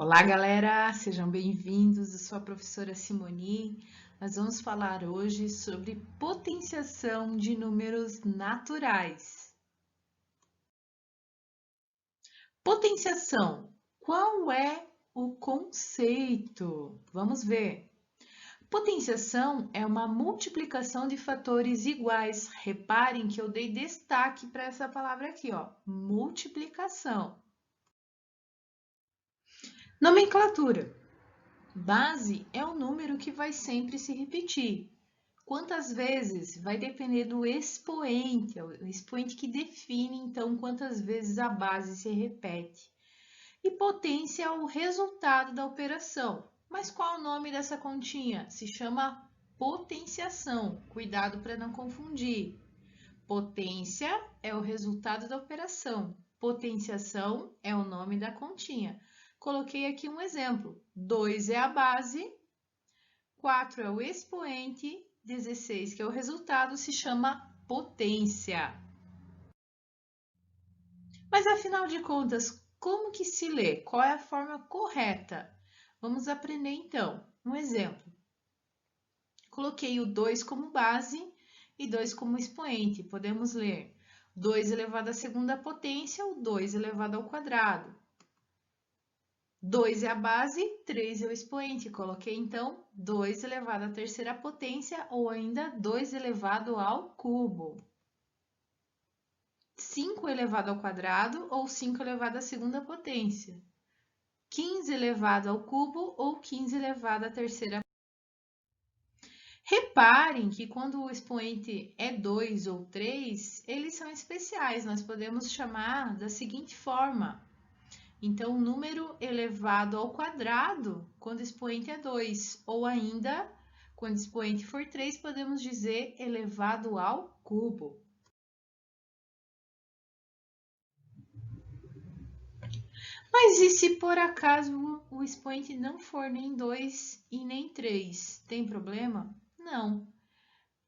Olá, galera! Sejam bem-vindos. Eu sou a professora Simoni. Nós vamos falar hoje sobre potenciação de números naturais. Potenciação. Qual é o conceito? Vamos ver. Potenciação é uma multiplicação de fatores iguais. Reparem que eu dei destaque para essa palavra aqui, ó, multiplicação. Nomenclatura. Base é o número que vai sempre se repetir. Quantas vezes vai depender do expoente, é o expoente que define então quantas vezes a base se repete. E potência é o resultado da operação. Mas qual é o nome dessa continha? Se chama potenciação. Cuidado para não confundir. Potência é o resultado da operação. Potenciação é o nome da continha. Coloquei aqui um exemplo. 2 é a base, 4 é o expoente, 16, que é o resultado, se chama potência. Mas afinal de contas, como que se lê? Qual é a forma correta? Vamos aprender então. Um exemplo. Coloquei o 2 como base e 2 como expoente. Podemos ler 2 elevado à segunda potência ou 2 elevado ao quadrado. 2 é a base, 3 é o expoente. Coloquei, então, 2 elevado à terceira potência ou ainda 2 elevado ao cubo. 5 elevado ao quadrado ou 5 elevado à segunda potência. 15 elevado ao cubo ou 15 elevado à terceira. Reparem que quando o expoente é 2 ou 3, eles são especiais. Nós podemos chamar da seguinte forma. Então, número elevado ao quadrado, quando o expoente é 2, ou ainda, quando o expoente for 3, podemos dizer elevado ao cubo. Mas e se por acaso o expoente não for nem 2 e nem 3? Tem problema? Não.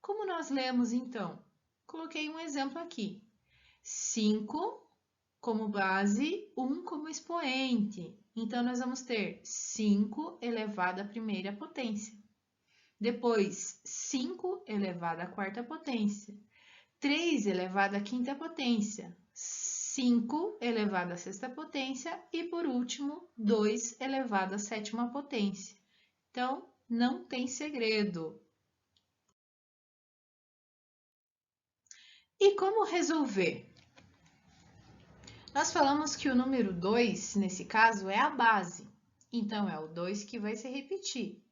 Como nós lemos então? Coloquei um exemplo aqui. 5 como base, 1 como expoente. Então, nós vamos ter 5 elevado à primeira potência. Depois, 5 elevado à quarta potência. 3 elevado à quinta potência. 5 elevado à sexta potência. E, por último, 2 elevado à sétima potência. Então, não tem segredo. E como resolver? Nós falamos que o número 2, nesse caso, é a base. Então, é o 2 que vai se repetir.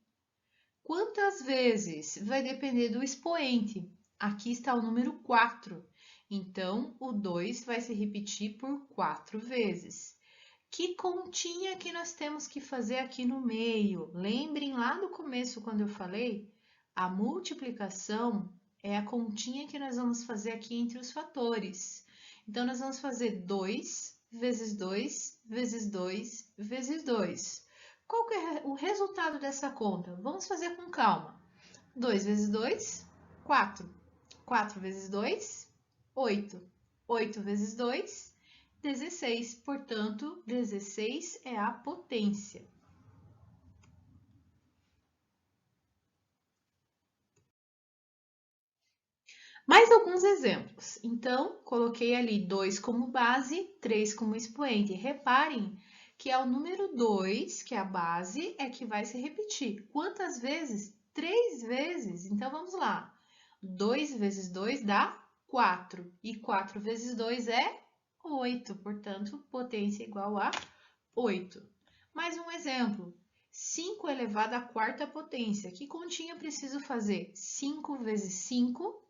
Quantas vezes? Vai depender do expoente. Aqui está o número 4. Então, o 2 vai se repetir por 4 vezes. Que continha que nós temos que fazer aqui no meio? Lembrem lá no começo, quando eu falei, a multiplicação é a continha que nós vamos fazer aqui entre os fatores. Então, nós vamos fazer 2 vezes 2 vezes 2 vezes 2. Qual que é o resultado dessa conta? Vamos fazer com calma. 2 vezes 2, 4. 4 vezes 2, 8. 8 vezes 2, 16. Portanto, 16 é a potência. Mais alguns exemplos. Então, coloquei ali 2 como base, 3 como expoente. Reparem que é o número 2, que é a base, é que vai se repetir. Quantas vezes? 3 vezes. Então, vamos lá. 2 vezes 2 dá 4. E 4 vezes 2 é 8. Portanto, potência igual a 8. Mais um exemplo. 5 elevado à quarta potência. Que continha eu preciso fazer? 5 vezes 5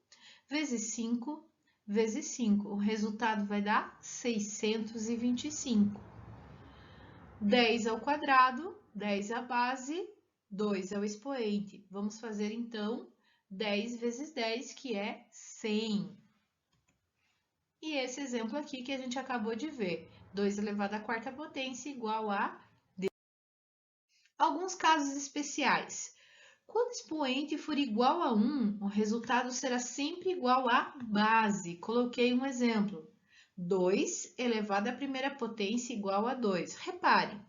vezes 5 vezes 5. O resultado vai dar 625. 10 ao quadrado, 10 a base, 2 é o expoente. Vamos fazer, então, 10 vezes 10, que é 100. E esse exemplo aqui que a gente acabou de ver, 2 elevado à quarta potência igual a... Alguns casos especiais. Quando o expoente for igual a 1, o resultado será sempre igual à base. Coloquei um exemplo. 2 elevado à primeira potência igual a 2. Repare,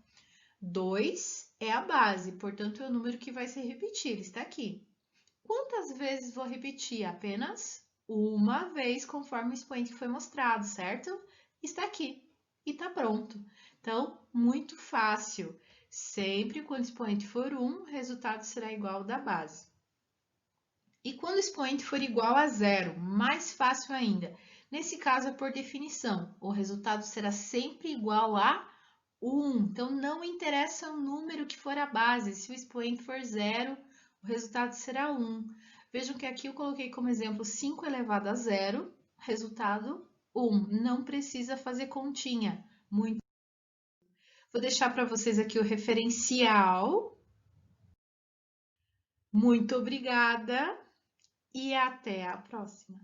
2 é a base, portanto, é o número que vai se repetir, ele está aqui. Quantas vezes vou repetir? Apenas uma vez, conforme o expoente foi mostrado, certo? Está aqui e está pronto. Então, muito fácil. Sempre quando o expoente for 1, o resultado será igual ao da base. E quando o expoente for igual a 0, mais fácil ainda. Nesse caso, é por definição. O resultado será sempre igual a 1. Então, não interessa o número que for a base. Se o expoente for 0, o resultado será 1. Vejam que aqui eu coloquei como exemplo 5 elevado a 0, resultado 1. Não precisa fazer continha. Vou deixar para vocês aqui o referencial. Muito obrigada e até a próxima.